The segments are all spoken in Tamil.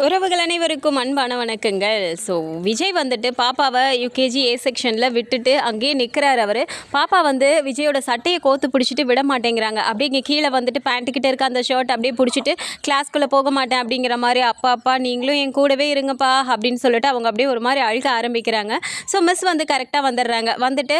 உறவுகள் அனைவருக்கும் அன்பான வணக்கங்கள். ஸோ விஜய் வந்துட்டு பாப்பாவை யூகேஜி ஏ செக்ஷனில் விட்டுட்டு அங்கேயே நிற்கிறார். அவர் பாப்பா வந்து விஜயோட சட்டையை கோத்து பிடிச்சிட்டு விட மாட்டேங்கிறாங்க. அப்படியே இங்கே கீழே வந்துட்டு பேண்ட்டுக்கிட்ட இருக்க அந்த ஷர்ட் அப்படியே பிடிச்சிட்டு கிளாஸ்க்குள்ளே போக மாட்டேன் அப்படிங்கிற மாதிரி, அப்பா நீங்களும் என் கூடவே இருங்கப்பா அப்படின்னு சொல்லிட்டு அவங்க அப்படியே ஒரு மாதிரி அழுக ஆரம்பிக்கிறாங்க. ஸோ மிஸ் வந்து கரெக்டாக வந்துடுறாங்க. வந்துட்டு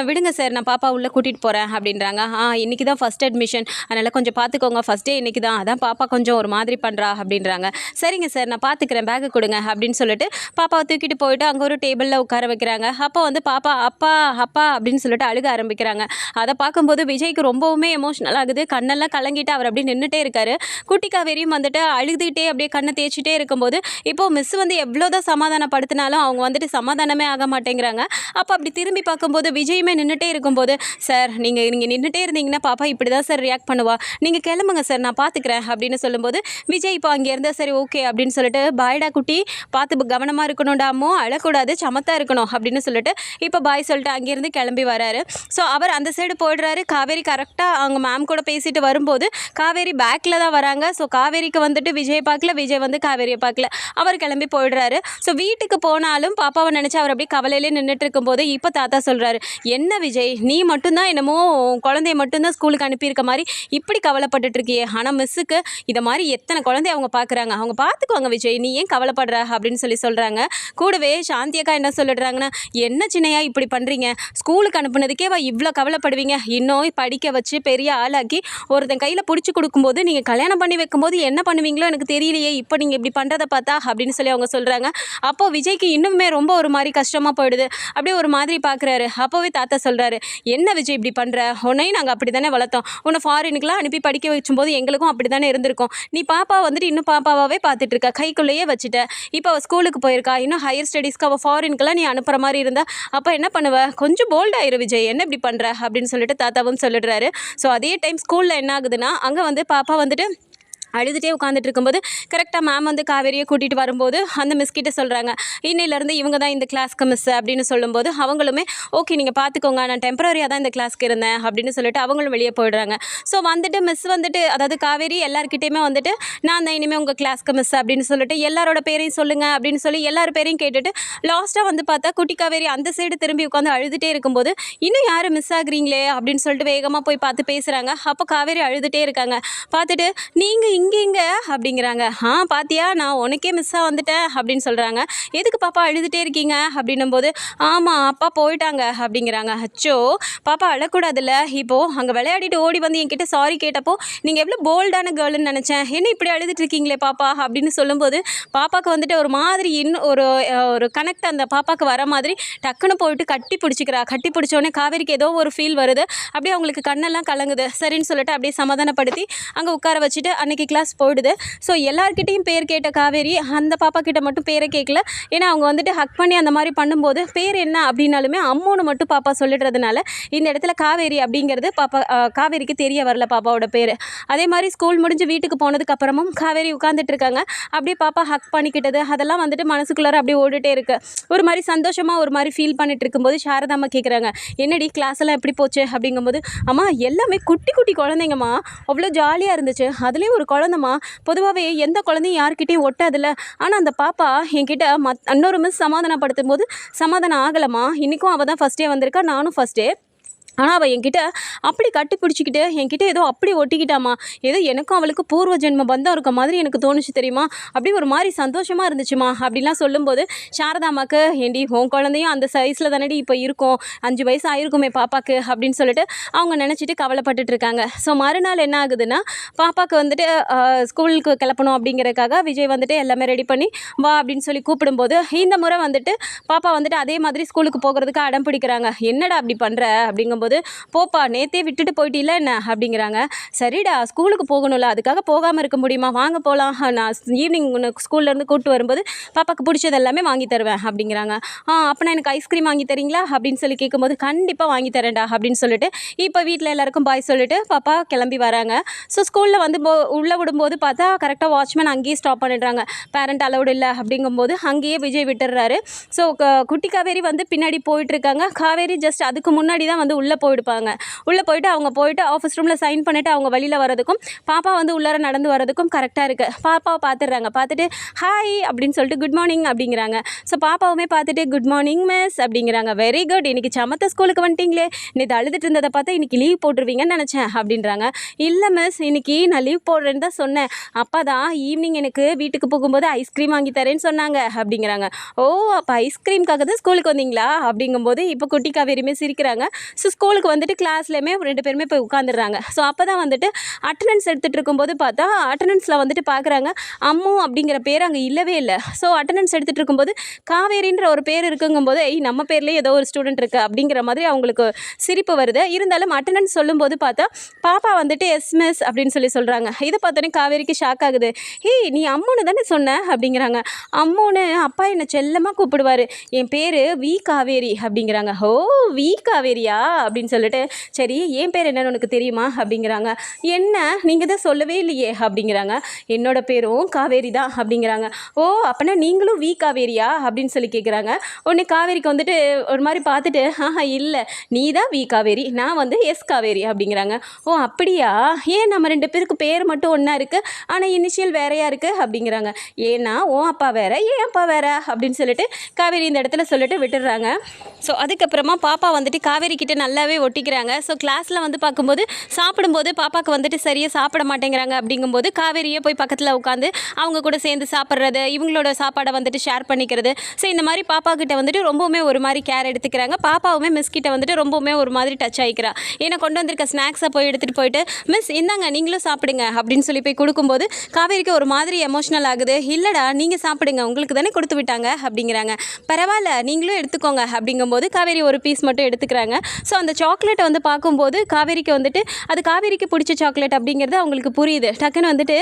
விடுங்க சார், நான் பாப்பா உள்ளே கூட்டிகிட்டு போகிறேன் அப்படின்றாங்க. இன்றைக்கி தான் ஃபஸ்ட் அட்மிஷன், அதனால் கொஞ்சம் பார்த்துக்கோங்க, ஃபஸ்ட் டே இன்றைக்கி தான், அதான் பாப்பா கொஞ்சம் ஒரு மாதிரி பண்ணுறா அப்படின்றாங்க. சரிங்க சார், நான் பார்த்துக்கிறேன், பேக்கு கொடுங்க அப்படின்னு சொல்லிட்டு பாப்பாவை தூக்கிட்டு போயிட்டு அங்கே ஒரு டேபிளில் உட்கார வைக்கிறாங்க. அப்போ வந்து பாப்பா அப்பா அப்பா அப்படின்னு சொல்லிட்டு அழுக ஆரம்பிக்கிறாங்க. அதை பார்க்கும்போது விஜய்க்கு ரொம்பவுமே எமோஷ்னல் ஆகுது. கண்ணெல்லாம் கலங்கிட்டு அவர் அப்படி நின்றுட்டே இருக்காரு. குட்டி காவேரியும் வந்துட்டு அழுதுகிட்டே அப்படியே கண்ணை தேய்ச்சிட்டே இருக்கும்போது, இப்போது மிஸ் வந்து எவ்வளோதான் சமாதானப்படுத்தினாலும் அவங்க வந்துட்டு சமாதானமே ஆக மாட்டேங்கிறாங்க. அப்போ அப்படி திரும்பி பார்க்கும்போது விஜயுமே நின்றுட்டே இருக்கும்போது, சார் நீங்கள் நின்றுட்டே இருந்தீங்கன்னா பாப்பா இப்படி தான் சார் ரியாக்ட் பண்ணுவா, நீங்கள் கிளம்புங்க சார், நான் பார்த்துக்கிறேன் அப்படின்னு சொல்லும்போது விஜய் இப்போ அங்கேருந்து சரி ஓகே அப்படின்னு சொல்லிட்டு, பாய்டா குட்டி, பார்த்து கவனமாக இருக்கணும்டாமோ, அழக்கூடாது, சமத்தாக இருக்கணும் அப்படின்னு சொல்லிட்டு இப்போ பாய் சொல்லிட்டு அங்கேருந்து கிளம்பி வராரு. ஸோ அவர் அந்த சைடு போயிடுறாரு. காவேரி கரெக்டாக அவங்க மேம் கூட பேசிட்டு வரும்போது காவேரி பேக்கில் தான் வராங்க. ஸோ காவேரிக்கு வந்துட்டு விஜய் பார்க்கல, விஜய் வந்து காவேரியை பார்க்கல, அவர் கிளம்பி போயிடுறாரு. ஸோ வீட்டுக்கு போனாலும் பாப்பாவை நினச்சி அவர் அப்படியே கவலையிலே நின்றுட்டு இருக்கும்போது இப்போ தாத்தா சொல்கிறாரு, என்ன விஜய், நீ மட்டும்தான் என்னமோ குழந்தைய மட்டும்தான் ஸ்கூலுக்கு அனுப்பியிருக்க மாதிரி இப்படி கவலைப்பட்டுட்டு இருக்கியே, ஆனால் மிஸ்ஸுக்கு இதை மாதிரி எத்தனை குழந்தைய அவங்க பார்க்குறாங்க, அவங்க பார்த்துக்குவாங்க விஜய், நீ ஏன் கவலைப்படுற அப்படின்னு சொல்கிறாங்க. கூடவே சாந்தி அக்கா என்ன சொல்லிடுறாங்கன்னா, என்ன சின்னையா இப்படி பண்ணுறீங்க, ஸ்கூலுக்கு அனுப்புனதுக்கே இவ்வளோ கவலைப்படுவீங்க, இன்னும் படிக்க வச்சு பெரிய ஆளாக்கி ஒருத்தன் கையில் பிடிச்சி கொடுக்கும்போது நீங்கள் கல்யாணம் பண்ணி வைக்கும்போது என்ன பண்ணுவீங்களோ எனக்கு தெரியலையே, இப்போ நீங்கள் இப்படி பண்ணுறதை பார்த்தா அப்படின்னு அவங்க சொல்கிறாங்க. அப்போது விஜய்க்கு இன்னுமே ரொம்ப ஒரு மாதிரி கஷ்டமாக போயிடுது. அப்படியே ஒரு மாதிரி பார்க்குறாரு. அப்போவே தாத்தா சொல்கிறாரு, என்ன விஜய் இப்படி பண்ணுற, உன்னையும் நாங்கள் அப்படி தானே வளர்த்தோம், உன்னை ஃபாரினுக்குலாம் அனுப்பி படிக்க வச்சும்போது எங்களுக்கும் அப்படி தானே இருந்திருக்கோம், நீ பாப்பா வந்துட்டு இன்னும் பாப்பாவே பார்த்துட்டு இருக்க, கைக்குள்ளேயே வச்சுட்ட, இப்போ அவள் ஸ்கூலுக்கு போயிருக்கா, இன்னும் ஹையர் ஸ்டடீஸ்க்கு அவள் ஃபாரினுக்கெல்லாம் நீ அனுப்புகிற மாதிரி இருந்தா அப்போ என்ன பண்ணுவ, கொஞ்சம் போல்டாயிரு விஜய், என்ன இப்படி பண்ணுற அப்படின்னு சொல்லிட்டு தாத்தாவும் சொல்லிடுறாரு. ஸோ அதே டைம் ஸ்கூலில் என்ன ஆகுதுன்னா, அங்கே வந்து பாப்பா வந்துட்டு அழுதுகிட்டே உட்காந்துட்டு இருக்கும்போது கரெக்டாக மேம் வந்து காவேரியை கூட்டிகிட்டு வரும்போது அந்த மிஸ்கிட்ட சொல்கிறாங்க, இன்னையிலேருந்து இவங்க தான் இந்த கிளாஸ்க்கு மிஸ் அப்படின்னு சொல்லும்போது அவங்களுமே ஓகே நீங்கள் பார்த்துக்கோங்க, நான் டெம்பரரியாக தான் இந்த கிளாஸ்க்கு இருந்தேன் அப்படின்னு சொல்லிட்டு அவங்களும் வெளியே போயிடுறாங்க. ஸோ வந்துட்டு மிஸ் வந்துட்டு, அதாவது காவேரி எல்லாருக்கிட்டையுமே வந்துட்டு நான் தான் இனிமேல் உங்கள் கிளாஸ்க்கு மிஸ் அப்படின்னு சொல்லிட்டு எல்லாரோட பேரையும் சொல்லுங்கள் அப்படின்னு சொல்லி எல்லார் பேரையும் கேட்டுட்டு லாஸ்ட்டாக வந்து பார்த்தா குட்டி காவேரி அந்த சைடு திரும்பி உட்காந்து அழுதுகிட்டே இருக்கும்போது, இன்னும் யார் மிஸ் ஆகுறீங்களே அப்படின்னு சொல்லிட்டு வேகமாக போய் பார்த்து பேசுகிறாங்க. அப்போ காவேரி அழுதுகிட்டே இருக்காங்க. பார்த்துட்டு நீங்கள் இங்கே அப்படிங்கிறாங்க. பாத்தியா, நான் உனக்கே மிஸ்ஸாக வந்துட்டேன் அப்படின்னு சொல்கிறாங்க. எதுக்கு பாப்பா அழுதுகிட்டே இருக்கீங்க அப்படின்னும் போது, ஆமாம் அப்பா போயிட்டாங்க அப்படிங்கிறாங்க. அச்சோ, பாப்பா அழக்கூடாதுல்ல, இப்போது அங்கே விளையாடிட்டு ஓடி வந்து என்கிட்ட சாரி கேட்டப்போ நீங்கள் எவ்வளோ போல்டான கேர்ள்னு நினச்சேன், என்ன இப்படி அழுதுட்டு இருக்கீங்களே பாப்பா அப்படின்னு சொல்லும்போது பாப்பாவுக்கு வந்துட்டு ஒரு மாதிரி இன்னும் ஒரு கனெக்ட் அந்த பாப்பாவுக்கு வர மாதிரி டக்குன்னு போயிட்டு கட்டி பிடிச்சிக்கிறா. கட்டி பிடிச்சோடனே காவேரிக்கு ஏதோ ஒரு ஃபீல் வருது. அப்படியே அவங்களுக்கு கண்ணெல்லாம் கலங்குது. சரின்னு சொல்லிட்டு அப்படியே சமாதானப்படுத்தி அங்கே உட்கார வச்சுட்டு அன்னைக்கு கிளாஸ் போயிடுது. ஸோ எல்லார்கிட்டையும் பேர் கேட்ட காவேரி அந்த பாப்பா கிட்ட மட்டும் பேரை கேட்கல. ஏன்னா அவங்க வந்துட்டு ஹக் பண்ணி அந்த மாதிரி பண்ணும்போது பேர் என்ன அப்படின்னாலுமே அம்மோன்னு மட்டும் பாப்பா சொல்லிடுறதுனால இந்த இடத்துல காவேரி அப்படிங்கிறது பாப்பா காவேரிக்கு தெரிய வரல பாப்பாவோட பேர். அதே மாதிரி ஸ்கூல் முடிஞ்சு வீட்டுக்கு போனதுக்கு அப்புறமும் காவேரி உட்காந்துட்டு இருக்காங்க. அப்படியே பாப்பா ஹக் பண்ணிக்கிட்டது அதெல்லாம் வந்துட்டு மனசுக்குள்ளார அப்படியே ஓடிட்டே இருக்கு. ஒரு மாதிரி சந்தோஷமாக ஒரு மாதிரி ஃபீல் பண்ணிட்டு இருக்கும்போது சாரதாம்மா கேட்குறாங்க, என்னடி கிளாஸ் எல்லாம் எப்படி போச்சு அப்படிங்கும்போது, அம்மா எல்லாமே குட்டி குட்டி குழந்தைங்கம்மா, அவ்வளோ ஜாலியாக இருந்துச்சு, அதுலேயும் ஒரு குழந்தைம்மா, பொதுவாகவே எந்த குழந்தையும் யார்கிட்டையும் ஒட்டாதில்ல, ஆனால் அந்த பாப்பா என்கிட்ட இன்னொரு மிஸ் சமாதானப்படுத்தும் போது சமாதானம் ஆகலைம்மா, இன்றைக்கும் அவள் தான் ஃபஸ்ட் டே வந்திருக்கா, நானும் ஃபஸ்ட் டே, ஆனால் அவள் என்கிட்ட அப்படி கட்டி பிடிச்சிக்கிட்டு என்கிட்ட ஏதோ அப்படி ஒட்டிக்கிட்டாமா, ஏதோ எனக்கும் அவளுக்கு பூர்வ ஜென்ம பந்தம் இருக்க மாதிரி எனக்கு தோணுச்சு தெரியுமா, அப்படி ஒரு மாதிரி சந்தோஷமாக இருந்துச்சுமா அப்படிலாம் சொல்லும்போது சாரதாம்மாக்கு, ஏண்டி உன் குழந்தையும் அந்த சைஸில் தானடி இப்போ இருக்கும், 5 வயசு ஆயிருக்குமே பாப்பாக்கு அப்படின்னு சொல்லிட்டு அவங்க நினச்சிட்டு கவலைப்பட்டுட்டு இருக்காங்க. ஸோ மறுநாள் என்ன ஆகுதுன்னா, பாப்பாவுக்கு வந்துட்டு ஸ்கூலுக்கு கிளப்பணும் அப்படிங்கிறதுக்காக விஜய் வந்துட்டு எல்லாமே ரெடி பண்ணி வா அப்படின்னு சொல்லி கூப்பிடும்போது இந்த முறை வந்துட்டு பாப்பா வந்துட்டு அதே மாதிரி ஸ்கூலுக்கு போகிறதுக்கு அடம் பிடிக்கிறாங்க. என்னடா அப்படி பண்ணுற அப்படிங்கும்போது, போப்பா நேத்தே விட்டுட்டு போயிட்டில்ல என்ன அப்படிங்கிறாங்க. சரிடா ஸ்கூலுக்கு போகணும்ல, அதுக்காக போகாமல் இருக்க முடியுமா, வாங்க போகலாம், நான் ஈவினிங் ஸ்கூல்லேருந்து கூப்பிட்டு வரும்போது பாப்பாவுக்கு பிடிச்சது எல்லாமே வாங்கி தருவேன் அப்படிங்கிறாங்க. அப்போனா எனக்கு ஐஸ்கிரீம் வாங்கி தரீங்களா அப்படின்னு சொல்லி கேட்கும்போது, கண்டிப்பாக வாங்கி தரேன்டா அப்படின்னு சொல்லிட்டு இப்போ வீட்டில் எல்லாருக்கும் பாய் சொல்லிட்டு பாப்பா கிளம்பி வராங்க. ஸோ ஸ்கூலில் வந்து உள்ளே விடும்போது பார்த்தா கரெக்டாக வாட்ச்மேன் அங்கேயே ஸ்டாப் பண்ணிடுறாங்க. பேரண்ட் அலவுட் இல்லை அப்படிங்கும்போது அங்கேயே விஜய் விட்டுடுறாரு. ஸோ குட்டி காவேரி வந்து பின்னாடி போயிட்டுருக்காங்க. காவேரி ஜஸ்ட் அதுக்கு முன்னாடி தான் வந்து உள்ளே போயிடுப்பாங்க. உள்ளே போயிட்டு அவங்க போயிட்டு ஆஃபீஸ் ரூமில் சைன் பண்ணிவிட்டு அவங்க வெளியில் வரதுக்கும் பாப்பா வந்து உள்ளார நடந்து வரதுக்கும் கரெக்டாக இருக்குது. பாப்பாவை பார்த்துடுறாங்க. பார்த்துட்டு ஹாய் அப்படின்னு சொல்லிட்டு குட் மார்னிங் அப்படிங்கிறாங்க. ஸோ பாப்பாவுமே பார்த்துட்டு குட் மார்னிங் மிஸ் அப்படிங்கிறாங்க. வெரி குட், இன்றைக்கி சமத்த ஸ்கூலுக்கு வந்துட்டிங்களே, நேற்று அழுதுட்டு இருந்ததை பார்த்தா இன்றைக்கி லீவ் போட்டுருவீங்கன்னு நினச்சேன் அப்படின்றாங்க. இல்லை மிஸ், இன்றைக்கி நான் லீவ் போடுறேன்னு தான் சொன்னேன். அப்பா தான் ஈவினிங் எனக்கு வீட்டுக்கு போகும்போது ஐஸ்கிரீம் வாங்கி தரேன்னு சொன்னாங்க அப்படிங்கிறாங்க. ஓ, அப்போ ஐஸ்கிரீம்காக தான் ஸ்கூலுக்கு வந்தீங்களா அப்படிங்கும்போது இப்போ குட்டி காவேரியுமே சிரிக்கிறாங்க. ஸோ ஸ்கூலுக்கு வந்துட்டு கிளாஸ்லேயுமே 2 பேருமே போய் உட்காந்துடுறாங்க. ஸோ அப்போ தான் வந்துட்டு அட்டண்டன்ஸ் எடுத்துகிட்டு இருக்கும்போது பார்த்தா அட்டண்டன்ஸில் வந்துட்டு பார்க்குறாங்க அம்மு அப்படிங்கிற பேர் அங்கே இல்லவே இல்லை. ஸோ அட்டண்டன்ஸ் எடுத்துகிட்டு இருக்கும்போது காவேரின்ற ஒரு பேர் இருக்குங்கும்போது நம்ம பேர்லேயே ஏதோ ஒரு ஸ்டூடெண்ட் இருக்குது அப்படிங்கிற மாதிரி அவங்களுக்கு சிரிப்பு வருது. இருந்தாலும் அட்டண்டன்ஸ் சொல்லும்போது பார்த்தா பாப்பா வந்துட்டு எஸ் மிஸ் அப்படின்னு சொல்கிறாங்க. இதை பார்த்தோன்னே காவேரிக்கு ஷாக் ஆகுது. நீ அம்முன்னு தானே சொன்ன அப்படிங்கிறாங்க. அம்முன்னு அப்பா என்னை செல்லமாக கூப்பிடுவார், என் பேர் வி காவேரி அப்படிங்கிறாங்க. ஓ, வி காவேரியா அப்படின்னு சொல்லிட்டு சரி என் பேர் என்னன்னு உனக்கு தெரியுமா அப்படிங்கிறாங்க. என்ன, நீங்கள் தான் சொல்லவே இல்லையே அப்படிங்கிறாங்க. என்னோட பேரும் காவேரி தான் அப்படிங்கிறாங்க. ஓ, அப்போனா நீங்களும் வி காவேரியா அப்படின்னு சொல்லி கேட்குறாங்க. உடனே காவேரிக்கு வந்துட்டு ஒரு மாதிரி பார்த்துட்டு இல்லை, நீ தான் வி காவேரி, நான் வந்து எஸ் காவேரி அப்படிங்கிறாங்க. ஓ அப்படியா, ஏன் நம்ம 2 பேருக்கு பேர் மட்டும் ஒன்றா இருக்குது ஆனால் இனிஷியல் வேறையா இருக்குது அப்படிங்கிறாங்க. ஏன்னா உன் அப்பா வேற ஏன் அப்பா வேற அப்படின்னு சொல்லிட்டு காவேரி இந்த இடத்துல சொல்லிட்டு விட்டுடுறாங்க. ஸோ அதுக்கப்புறமா பாப்பா வந்துட்டு காவேரி கிட்ட நல்லாவே ஒட்டிக்கிறாங்க. ஸோ கிளாஸில் வந்து பார்க்கும்போது சாப்பிடும்போது பாப்பாவுக்கு வந்துட்டு சரியாக சாப்பிட மாட்டேங்கிறாங்க. அப்படிங்கும்போது காவேரியை போய் பக்கத்தில் உட்காந்து அவங்க கூட சேர்ந்து சாப்பிட்றது, இவங்களோட சாப்பாடை வந்துட்டு ஷேர் பண்ணிக்கிறது. ஸோ இந்த மாதிரி பாப்பா கிட்ட வந்துட்டு ரொம்பவுமே ஒரு மாதிரி கேர் எடுத்துக்கிறாங்க. பாப்பாவுமே மிஸ் கிட்ட வந்துட்டு ரொம்பவுமே ஒரு மாதிரி டச் ஆகிக்கிறா. ஏன்னா கொண்டு வந்திருக்க ஸ்நாக்ஸை போய் எடுத்துகிட்டு போயிட்டு மிஸ் இந்தாங்க நீங்களும் சாப்பிடுங்க அப்படின்னு சொல்லி போய் கொடுக்கும்போது காவேரிக்கு ஒரு மாதிரி எமோஷ்னல் ஆகுது. இல்லைடா நீங்கள் சாப்பிடுங்க, உங்களுக்கு தானே கொடுத்து விட்டாங்க அப்படிங்கிறாங்க. பரவாயில்ல நீங்களும் எடுத்துக்கோங்க அப்படிங்கும்போது காவேரி ஒரு பீஸ் மட்டும் எடுத்துக்கிறாங்க. ஸோ அந்த சாக்லேட்டை வந்து பார்க்கும்போது காவேரிக்கு வந்துட்டு அது காவேரிக்கு பிடிச்ச சாக்லேட் அப்படிங்கிறது அவங்களுக்கு புரியுது. டக்குன்னு வந்துட்டு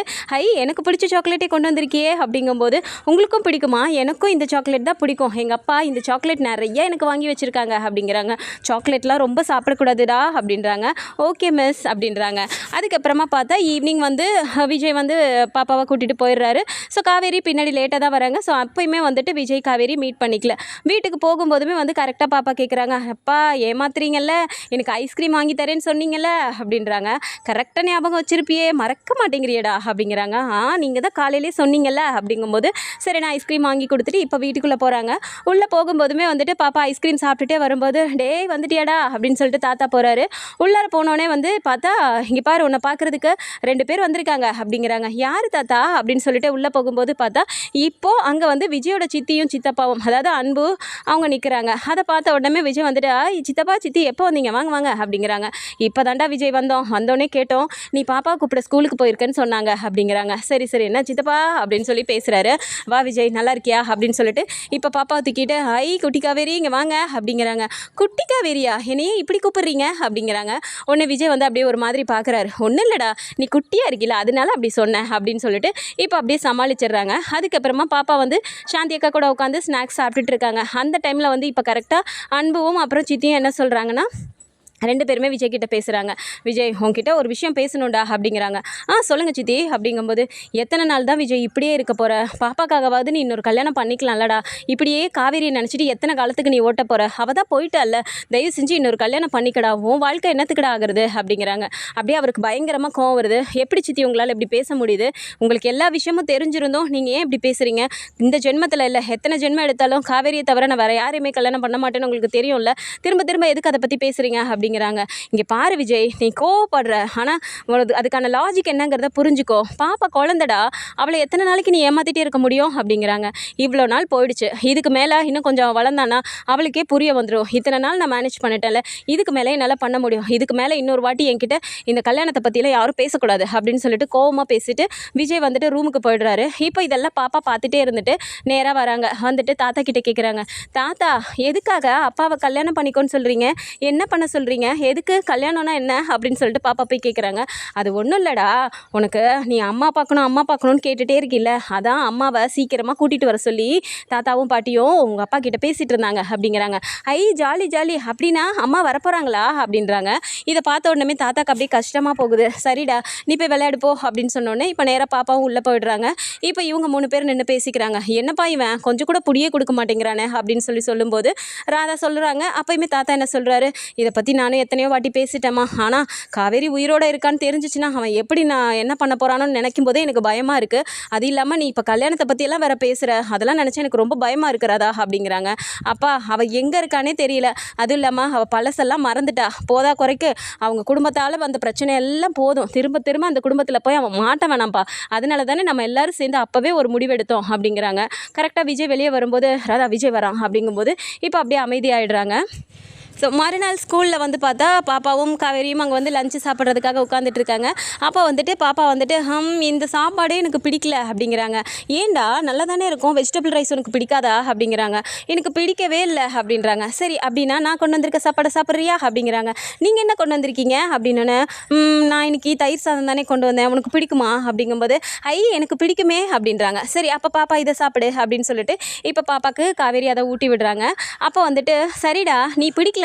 எனக்கு பிடிச்ச சாக்லேட்டே கொண்டு வந்திருக்கியே அப்படிங்கும்போது உங்களுக்கும் பிடிக்குமா, எனக்கும் இந்த சாக்லேட் தான் பிடிக்கும், எங்கள் அப்பா இந்த சாக்லேட் நிறைய எனக்கு வாங்கி வச்சுருக்காங்க அப்படிங்கிறாங்க. சாக்லேட்லாம் ரொம்ப சாப்பிடக்கூடாதுடா அப்படின்றாங்க. ஓகே மிஸ் அப்படின்றாங்க. அதுக்கப்புறமா பார்த்தா ஈவினிங் வந்து விஜய் வந்து பாப்பாவை கூட்டிகிட்டு போயிடுறாரு. ஸோ காவேரி பின்னாடி லேட்டாக தான் வராங்க. ஸோ அப்போயுமே வந்துட்டு விஜய் காவேரி மீட் பண்ணிக்கல. வீட்டுக்கு போகும்போதுமே வந்து கரெக்டாக பாப்பா கேட்குறாங்க, அப்பா ஏமாத்துறீங்கல்ல, எனக்கு ஐஸ்கிரீம் வாங்கி தரேன்னு சொன்னீங்கல்ல அப்படின்றாங்க. கரெக்டாக ஞாபகம் வச்சிருப்பியே, மறக்க மாட்டேங்கிறியடா அப்படிங்கிறாங்க. நீங்கள் தான் காலையிலே சொன்னீங்கல்ல அப்படிங்கும்போது சரி நான் ஐஸ்கிரீம் வாங்கி கொடுத்துட்டு இப்போ வீட்டுக்குள்ளே போகிறாங்க. உள்ளே போகும்போதுமே வந்துட்டு பாப்பா ஐஸ்கிரீம் சாப்பிட்டுட்டே வரும்போது டேய் வந்துட்டியாடா அப்படின்னு சொல்லிட்டு தாத்தா போகிறாரு. உள்ளார போனோடனே வந்து பார்த்தா இங்கே பாரு உன்னை பார்க்குறதுக்கு 2 பேர் வந்திருக்காங்க அப்படிங்கிறாங்க. யார் தாத்தா அப்படின்னு சொல்லிட்டு உள்ளே போகும்போது பார்த்தா இப்போது அங்கே வந்து விஜயோட சித்தியும் சித்தப்பாவும் அதாவது அன்பு அவங்க நிற்கிறாங்க. அதை பார்த்த உடனே விஜய் வந்துட்டு சித்தப்பா சித்தி எப்போ வந்தீங்க, வாங்க வாங்க அப்படிங்கிறாங்க. இப்போ தாண்டா விஜய் வந்தோடனே கேட்டோம், நீ பாப்பா கூப்பிட ஸ்கூலுக்கு போயிருக்கேன்னு சொன்னாங்க அப்படிங்கிறாங்க. சரி சரி என்ன சித்தப்பா அப்படின்னு சொல்லி பேசுகிறாரு. வா விஜய் நல்லா இருக்கியா அப்படின்னு சொல்லிட்டு இப்போ பாப்பாவை தூக்கிட்டு குட்டி காவேரி இங்கே வாங்க அப்படிங்கிறாங்க. குட்டி காவேரியா, என்னையே இப்படி கூப்பிடுறீங்க அப்படிங்கிறாங்க. உடனே விஜய் வந்து அப்படியே ஒரு மாதிரி பார்க்குறாரு. ஒன்றும் இல்லைடா, நீ குட்டியாக இருக்கில்ல அதனால அப்படி சொன்னேன் அப்படின்னு சொல்லிட்டு இப்போ அப்படியே சமாளிச்சிடுறாங்க. அதுக்கப்புறமா பாப்பா வந்து சாந்தி அக்கா கூட உட்காந்து ஸ்நாக்ஸ் சாப்பிட்டுட்டு இருக்காங்க. அந்த டைமில் வந்து இப்போ கரெக்டாக அன்புவும் அப்புறம் சித்தியும் என்ன சொல்கிறாங்கன்னா 2 பேருமே விஜய் கிட்ட பேசுகிறாங்க. விஜய் உங்ககிட்ட ஒரு விஷயம் பேசணும்டா அப்படிங்கிறாங்க. சொல்லுங்கள் சித்தி அப்படிங்கும்போது எத்தனை நாள் தான் விஜய் இப்படியே இருக்க போகிற, பாப்பாக்காகவாவது நீ இன்னொரு கல்யாணம் பண்ணிக்கலாம்லடா, இப்படியே காவேரியை நினச்சிட்டு எத்தனை காலத்துக்கு நீ ஓட்ட போகிற, அவள் தான் போயிட்டால, தயவு செஞ்சு இன்னொரு கல்யாணம் பண்ணிக்கடா, உன் வாழ்க்கை என்னத்துக்கடா ஆகுறது அப்படிங்கிறாங்க. அப்படியே அவருக்கு பயங்கரமாக கோவம் வருது. எப்படி சித்தி உங்களால் இப்படி பேச முடியுது, உங்களுக்கு எல்லா விஷயமும் தெரிஞ்சிருந்தோம் நீங்கள் ஏன் இப்படி பேசுகிறீங்க, இந்த ஜென்மத்தில் இல்லை எத்தனை ஜென்மம் எடுத்தாலும் காவேரியை தவிர நான் வேறு யாரையுமே கல்யாணம் பண்ண மாட்டேன்னு உங்களுக்கு தெரியும்ல, திரும்ப திரும்ப எதுக்கு அதை பற்றி பேசுகிறீங்க அப்படிங்கிறாங்க. இங்கே பாரு விஜய், நீ கோவப்படுற, ஆனால் அதுக்கான லாஜிக் என்னங்கிறத புரிஞ்சுக்கோ, பாப்பா குழந்தடா, அவளை எத்தனை நாளைக்கு நீ ஏமாத்திட்டே இருக்க முடியும் அப்படிங்கிறாங்க. இவ்வளோ நாள் போயிடுச்சு, இதுக்கு மேலே இன்னும் கொஞ்சம் வளர்ந்தானா அவளுக்கே புரிய வந்துடும், இத்தனை நாள் நான் மேனேஜ் பண்ணிட்டேன்ல, இதுக்கு மேலே என்னால் பண்ண முடியும், இதுக்கு மேலே இன்னொரு வாட்டி என்கிட்ட இந்த கல்யாணத்தை பற்றிலாம் யாரும் பேசக்கூடாது அப்படின்னு சொல்லிட்டு கோவமாக பேசிட்டு விஜய் வந்துட்டு ரூமுக்கு போயிடுறாரு. இப்போ இதெல்லாம் பாப்பா பார்த்துட்டே இருந்துட்டு நேராக வராங்க. வந்துட்டு தாத்தா கிட்டே கேட்குறாங்க, தாத்தா எதுக்காக அப்பாவை கல்யாணம் பண்ணிக்கோன்னு சொல்கிறீங்க, என்ன பண்ண சொல்கிறீங்க, எதுக்கு கல்யாணம்னா என்ன அப்படின்னு சொல்லிட்டு பாப்பா போய் கேட்குறாங்க. அது ஒன்றும் இல்லைடா, உனக்கு நீ அம்மா பார்க்கணும்னு கேட்டுகிட்டே இருக்கில்ல, அதான் அம்மாவை சீக்கிரமாக கூட்டிகிட்டு வர சொல்லி தாத்தாவும் பாட்டியும் உங்கள் அப்பா கிட்ட பேசிகிட்டு இருந்தாங்க அப்படிங்கிறாங்க. ஜாலி ஜாலி, அப்படின்னா அம்மா வரப்போகிறாங்களா அப்படின்றாங்க. இதை பார்த்த உடனே தாத்தாக்கு அப்படியே கஷ்டமாக போகுது. சரிடா நீ போய் விளையாடுப்போ அப்படின்னு சொன்னோன்னே இப்போ நேராக பாப்பாவும் உள்ளே போயிடுறாங்க. இப்போ இவங்க 3 பேர் நின்று பேசிக்கிறாங்க. என்னப்பா இவன் கொஞ்சம் கூட புடியே கொடுக்க மாட்டேங்கிறானே அப்படின்னு சொல்லும்போது ராதா சொல்கிறாங்க. அப்போயுமே தாத்தா என்ன சொல்கிறாரு, இதை பற்றி நான் நானும் எத்தனையோ வாட்டி பேசிட்டேம்மா. ஆனால் காவேரி உயிரோடு இருக்கான்னு தெரிஞ்சிச்சுன்னா அவன் எப்படி நான் என்ன பண்ண போகிறானோன்னு நினைக்கும் போதே எனக்கு பயமாக இருக்குது. அது இல்லாமல் நீ இப்போ கல்யாணத்தை பற்றியெல்லாம் வேறு பேசுகிற, அதெல்லாம் நினச்சா எனக்கு ரொம்ப பயமாக இருக்கிறதா அப்படிங்கிறாங்க. அப்பா அவள் எங்கே இருக்கானே தெரியல, அதுவும் இல்லாமல் அவள் பழசெல்லாம் மறந்துட்டா. போதா குறைக்கு அவங்க குடும்பத்தால் வந்த பிரச்சனை எல்லாம் போதும், திரும்ப திரும்ப அந்த குடும்பத்தில் போய் அவன் மாட்ட வேணாம்ப்பா. அதனால தானே நம்ம எல்லாரும் சேர்ந்து அப்போவே ஒரு முடிவெடுத்தோம் அப்படிங்கிறாங்க. கரெக்டாக விஜய் வெளியே வரும்போது ராதா விஜய் வரான் அப்படிங்கும்போது இப்போ அப்படியே அமைதியாகிடுறாங்க. ஸோ மறுநாள் ஸ்கூலில் வந்து பார்த்தா பாப்பாவும் காவேரியும் அங்கே வந்து லஞ்சு சாப்பிட்றதுக்காக உட்காந்துட்டு இருக்காங்க. அப்போ வந்துட்டு பாப்பா வந்துட்டு இந்த சாப்பாடே எனக்கு பிடிக்கல அப்படிங்கிறாங்க. ஏண்டா நல்லா தானே இருக்கும், வெஜிடபிள் ரைஸ் உனக்கு பிடிக்காதா அப்படிங்கிறாங்க. எனக்கு பிடிக்கவே இல்லை அப்படின்றாங்க. சரி அப்படின்னா நான் கொண்டு வந்திருக்க சாப்பாடை சாப்பிட்றியா அப்படிங்கிறாங்க. நீங்கள் என்ன கொண்டு வந்திருக்கீங்க அப்படின்னு, நான் இன்னைக்கு தயிர் சாதம் தானே கொண்டு வந்தேன், உனக்கு பிடிக்குமா அப்படிங்கும்போது எனக்கு பிடிக்குமே அப்படின்றாங்க. சரி அப்போ பாப்பா இதை சாப்பிடு அப்படின்னு சொல்லிட்டு இப்போ பாப்பாவுக்கு காவேரி அதை ஊட்டி விடுறாங்க. அப்போ வந்துட்டு சரிடா நீ பிடிக்கல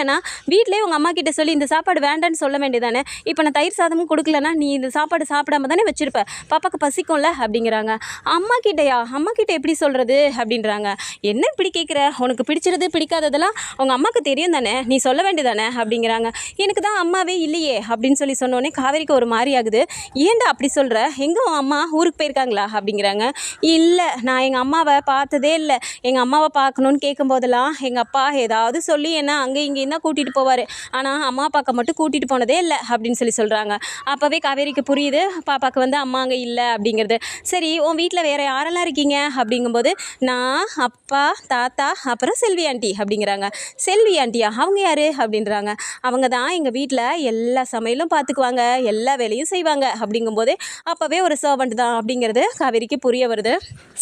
வீட்டிலேயே உங்கள் அம்மா கிட்ட சொல்லி இந்த சாப்பாடு வேண்டான்னு சொல்ல வேண்டியதானே, இப்போ நான் தயிர் சாதமும் கொடுக்கலன்னா நீ இந்த சாப்பாடு சாப்பிடாம தானே வச்சிருப்ப, பாப்பாக்கு பசிக்கும்ல அப்படிங்கிறாங்க. அம்மா கிட்டையா, அம்மா கிட்ட எப்படி சொல்கிறது அப்படின்றாங்க. என்ன இப்படி கேட்குற, உனக்கு பிடிச்சிருது பிடிக்காததெல்லாம் உங்கள் அம்மாவுக்கு தெரியும் தானே, நீ சொல்ல வேண்டியதானே அப்படிங்கிறாங்க. எனக்கு தான் அம்மாவே இல்லையே அப்படின்னு சொல்லி சொன்னோடனே காவேரிக்கு ஒரு மாதிரி ஆகுது. ஏன்டா அப்படி சொல்கிற, எங்கே உன் அம்மா ஊருக்கு போயிருக்காங்களா அப்படிங்கிறாங்க. இல்லை நான் எங்கள் அம்மாவை பார்த்ததே இல்லை, எங்கள் அம்மாவை பார்க்கணுன்னு கேட்கும்போதெல்லாம் எங்கள் அப்பா ஏதாவது சொல்லி என்ன அங்கே இங்கே தான் கூட்டிகிட்டு போவார், ஆனால் அம்மா அப்பாவுக்கு மட்டும் கூட்டிகிட்டு போனதே இல்லை அப்படின்னு சொல்லி சொல்கிறாங்க. அப்போவே காவேரிக்கு புரியுது பாப்பாவுக்கு வந்து அம்மா அங்கே இல்லை அப்படிங்கிறது. சரி உன் வீட்டில் வேறு யாரெல்லாம் இருக்கீங்க அப்படிங்கும்போது நான் அப்பா தாத்தா அப்புறம் செல்வி ஆண்டி அப்படிங்கிறாங்க. செல்வி ஆண்டியா, அவங்க யார் அப்படின்றாங்க. அவங்க தான் எங்கள் வீட்டில் எல்லா சமையலும் பார்த்துக்குவாங்க, எல்லா வேலையும் செய்வாங்க அப்படிங்கும்போது அப்போவே ஒரு சர்வெண்ட் தான் அப்படிங்கிறது காவேரிக்கு புரிய வருது.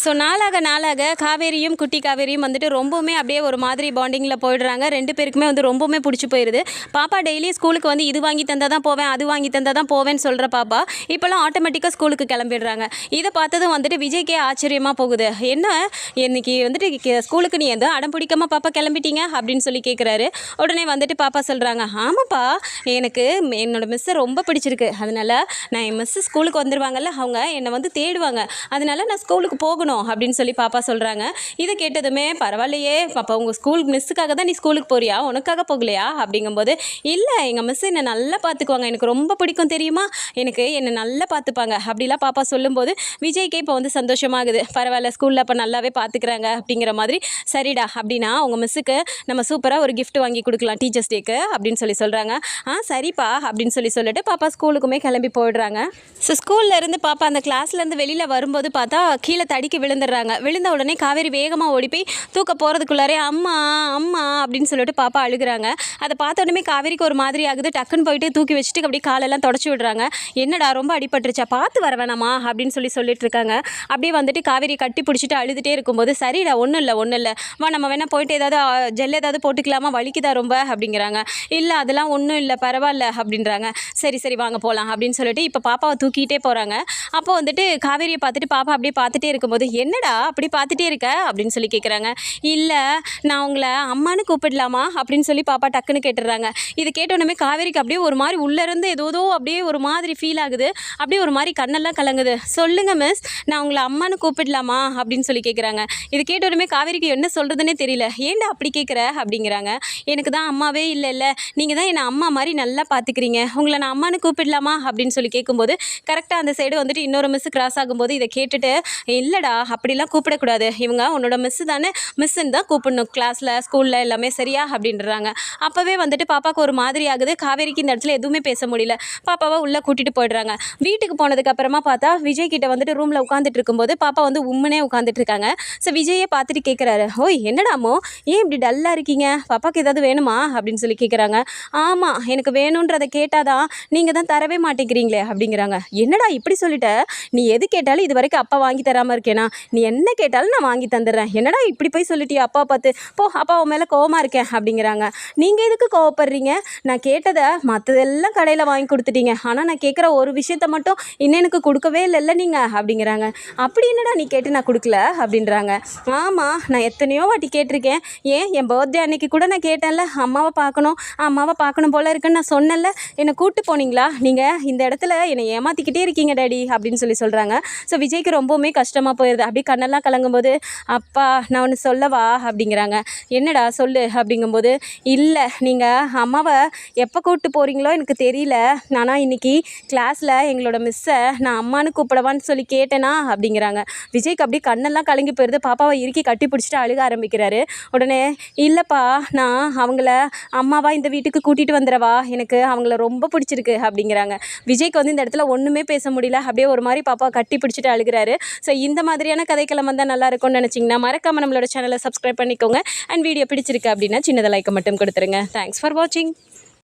ஸோ நாளாக காவேரியும் குட்டி காவேரியும் வந்துட்டு ரொம்பவுமே அப்படியே ஒரு மாதிரி பாண்டிங்கில் போயிடுறாங்க. ரெண்டு பேருக்குமே வந்து ரொம்பவுமே பிடிச்சி போயிடுது. பாப்பா டெய்லி ஸ்கூலுக்கு வந்து இது வாங்கி தந்தால் தான் போவேன், அது வாங்கி தந்தால் தான் போவேன்னு சொல்கிற பாப்பா இப்போல்லாம் ஆட்டோமேட்டிக்காக ஸ்கூலுக்கு கிளம்பிடுறாங்க. இதை பார்த்ததும் வந்துட்டு விஜய்க்கே ஆச்சரியமாக போகுது. என்ன இன்னைக்கு வந்துட்டு ஸ்கூலுக்கு நீ எந்த அடம் பிடிக்காம பாப்பா கிளம்பிட்டீங்க அப்படின்னு சொல்லி கேட்குறாரு. உடனே வந்துட்டு பாப்பா சொல்கிறாங்க, ஆமாப்பா எனக்கு என்னோட மிஸ்ஸை ரொம்ப பிடிச்சிருக்கு, அதனால நான் என் மிஸ்ஸு ஸ்கூலுக்கு வந்துடுவாங்கல்ல அவங்க என்னை வந்து தேடுவாங்க, அதனால நான் ஸ்கூலுக்கு போகணும் அப்படின்னு சொல்லி பாப்பா சொல்கிறாங்க. இதை கேட்டதுமே பரவாயில்லையே பாப்பா, உங்கள் ஸ்கூல் மிஸ்ஸுக்காக தான் நீ ஸ்கூலுக்கு போறியா, உனக்காக போகலையா அப்படிங்கும்போது இல்லை எங்கள் மிஸ் என்னை நல்லா பார்த்துக்குவாங்க, எனக்கு ரொம்ப பிடிக்கும் தெரியுமா, எனக்கு என்னை நல்லா பார்த்துப்பாங்க அப்படிலாம் பாப்பா சொல்லும்போது விஜய்க்கே இப்போ வந்து சந்தோஷமாகுது. பரவாயில்ல ஸ்கூலில் அப்போ நல்லாவே பார்த்துக்கிறாங்க அப்படிங்கிற மாதிரி. சரிடா அப்படின்னா உங்கள் மிஸ்ஸுக்கு நம்ம சூப்பராக ஒரு கிஃப்ட் வாங்கி கொடுக்கலாம் டீச்சர்ஸ் டேக்கு அப்படின்னு சொல்லி சொல்கிறாங்க. சரிப்பா அப்படின்னு சொல்லிட்டு பாப்பா ஸ்கூலுக்குமே கிளம்பி போயிடுறாங்க. ஸோ ஸ்கூலில் இருந்து பாப்பா அந்த கிளாஸ்லேருந்து வெளியில் வரும்போது பார்த்தா கீழே தடிக்கி விழுந்துடுறாங்க. விழுந்த உடனே காவேரி வேகமாக ஓடி போய் தூக்க போகிறதுக்குள்ளாரே அம்மா அம்மா அப்படின்னு சொல்லிட்டு பாப்பா அழுகுறாங்க. அதை பார்த்த உடனே காவேரிக்கு ஒரு மாதிரி ஆகுது. டக்குன்னு போயிட்டு தூக்கி வச்சுட்டு அப்படியே காலெல்லாம் தொடச்சி விடுறாங்க. என்னடா ரொம்ப அடிபட்டுருச்சா, பார்த்து வர வேணாமா அப்படின்னு சொல்லிட்டு இருக்காங்க. அப்படியே வந்துட்டு காவேரி கட்டி பிடிச்சிட்டு அழுதுகிட்டே இருக்கும்போது சரிடா ஒன்றும் இல்லை வா நம்ம வேணா போயிட்டு ஏதாவது ஜெல் ஏதாவது போட்டுக்கலாமா, வலிக்குதா ரொம்ப அப்படிங்கிறாங்க. இல்லை அதெல்லாம் ஒன்றும் இல்லை பரவாயில்ல அப்படின்றாங்க. சரி வாங்க போகலாம் அப்படின்னு சொல்லிட்டு இப்போ பாப்பாவை தூக்கிட்டே போகிறாங்க. அப்போ வந்துட்டு காவேரியை பார்த்துட்டு பாப்பா அப்படியே பார்த்துட்டே இருக்கும்போது என்னடா அப்படி பார்த்துட்டே இருக்க அப்படின்னு சொல்லி கேட்குறாங்க. இல்லை நான் உங்களை அம்மானு கூப்பிடலாமா அப்படின்னு சொல்லி பாப்பா டக்குன்னு கேட்டுடுறாங்க. இது கேட்டோன்னே காவேரிக்கு அப்படியே ஒரு மாதிரி உள்ளேருந்து ஏதோ அப்படியே ஒரு மாதிரி ஃபீல் ஆகுது. அப்படியே ஒரு மாதிரி கண்ணெல்லாம் கலங்குது. சொல்லுங்கள் மிஸ் நான் உங்களை அம்மானு கூப்பிடலாமா அப்படின்னு சொல்லி கேட்குறாங்க. இது கேட்டோன்னே காவேரிக்கு என்ன சொல்கிறதுனே தெரியல. ஏன்டா அப்படி கேட்குற அப்படிங்கிறாங்க. எனக்கு தான் அம்மாவே இல்லை, நீங்கள் தான் என்னை அம்மா மாதிரி நல்லா பார்த்துக்கிறீங்க, உங்களை நான் அம்மானு கூப்பிடலாமா அப்படின்னு சொல்லி கேட்கும்போது கரெக்டாக அந்த சைடு வந்துட்டு இன்னொரு மிஸ் கிராஸ் ஆகும்போது இதை கேட்டுட்டு இல்லைடா அப்படிலாம் கூப்பிடக்கூடாது, இவங்க உன்னோட மிஸ்ஸு தானே, மிஸ்ஸுன்னு தான் கூப்பிடணும் கிளாஸில் ஸ்கூலில் எல்லாமே சரியா அப்படின்றாங்க. அப்போவே வந்துட்டு பாப்பாவுக்கு ஒரு மாதிரி ஆகுது. காவேரிக்கு இந்த இடத்துல எதுவுமே பேச முடியல. பாப்பாவை உள்ளே கூட்டிகிட்டு போயிடுறாங்க. வீட்டுக்கு போனதுக்கு அப்புறமா பார்த்தா விஜய் கிட்ட வந்துட்டு ரூமில் உட்காந்துட்டு இருக்கும்போது பாப்பா வந்து உம்முனே உட்காந்துட்டு இருக்காங்க. ஸோ விஜயை பார்த்துட்டு கேட்குறாரு, ஓய் என்னடாமோ ஏன் இப்படி டல்லாக இருக்கீங்க, பாப்பாவுக்கு ஏதாவது வேணுமா அப்படின்னு சொல்லி கேட்குறாங்க. ஆமாம் எனக்கு வேணுன்றதை கேட்டாதான் நீங்கள் தான் தரவே மாட்டேங்கிறீங்களே அப்படிங்கிறாங்க. என்னடா இப்படி சொல்லிட்ட, நீ எது கேட்டாலும் இது வரைக்கும் அப்பா வாங்கி தராமல் இருக்கேனா, நீ என்ன கேட்டாலும் நான் வாங்கி தந்துடுறேன், என்னடா இப்படி போய் சொல்லிட்டியா அப்பா பார்த்து, போ அப்பா உன் மேலே கோவமாக இருக்கேன் அப்படிங்கிறாங்க. நீங்கள் எதுக்கு கோவப்படுறீங்க, நான் கேட்டதை மற்றதெல்லாம் கடையில் வாங்கி கொடுத்துட்டீங்க, ஆனால் நான் கேட்குற ஒரு விஷயத்த மட்டும் இன்னும் எனக்கு கொடுக்கவே இல்லைல்ல நீங்கள் அப்படிங்கிறாங்க. அப்படி என்னடா நீ கேட்டு நான் கொடுக்கல அப்படின்றாங்க. ஆமாம் நான் எத்தனையோ வாட்டி கேட்டிருக்கேன், ஏன் என் பர்த்டே அன்னைக்கு கூட நான் கேட்டேன்ல அம்மாவை பார்க்கணும் போல இருக்குன்னு நான் சொன்னேன்ல, என்னை கூப்பிட்டு போனீங்களா, நீங்கள் இந்த இடத்துல என்னை ஏமாற்றிக்கிட்டே இருக்கீங்க டேடி அப்படின்னு சொல்கிறாங்க. ஸோ விஜய்க்கு ரொம்பவுமே கஷ்டமாக போயிடுது. அப்படி கண்ணெல்லாம் கலங்கும்போது அப்பா நான் ஒன்று சொல்லவா அப்படிங்கிறாங்க. என்னடா சொல்லு அப்படிங்கும்போது இல்லை நீங்கள் அம்மாவை எப்போ கூப்பிட்டு போகிறீங்களோ எனக்கு தெரியல, ஆனால் இன்றைக்கி கிளாஸில் எங்களோட மிஸ்ஸை நான் அம்மானு கூப்பிடவான்னு சொல்லி கேட்டேனா அப்படிங்கிறாங்க. விஜய்க்கு அப்படியே கண்ணெல்லாம் கலங்கி போயிடுது. பாப்பாவை இறுக்கி கட்டி பிடிச்சிட்டு அழுக ஆரம்பிக்கிறாரு. உடனே இல்லைப்பா, நான் அவங்கள அம்மாவா இந்த வீட்டுக்கு கூட்டிகிட்டு வந்துடவா, எனக்கு அவங்கள ரொம்ப பிடிச்சிருக்கு அப்படிங்கிறாங்க. விஜய்க்கு வந்து இந்த இடத்துல ஒன்றுமே பேச முடியல. அப்படியே ஒரு மாதிரி பாப்பாவை கட்டி பிடிச்சிட்டு அழுகிறாரு. ஸோ இந்த மாதிரியான கதைக்களம் வந்தால் நல்லா இருக்கும்னு நினச்சிங்கன்னா மறக்காமல் நம்மளோட சேனலை சப்ஸ்கிரைப் பண்ணிக்கோங்க. அண்ட் வீடியோ பிடிச்சிருக்கு அப்படின்னா சின்னதாக லைக்கை மட்டும் கொடுத்துருங்க. தேங்க்ஸ் ஃபார் வாட்சிங்.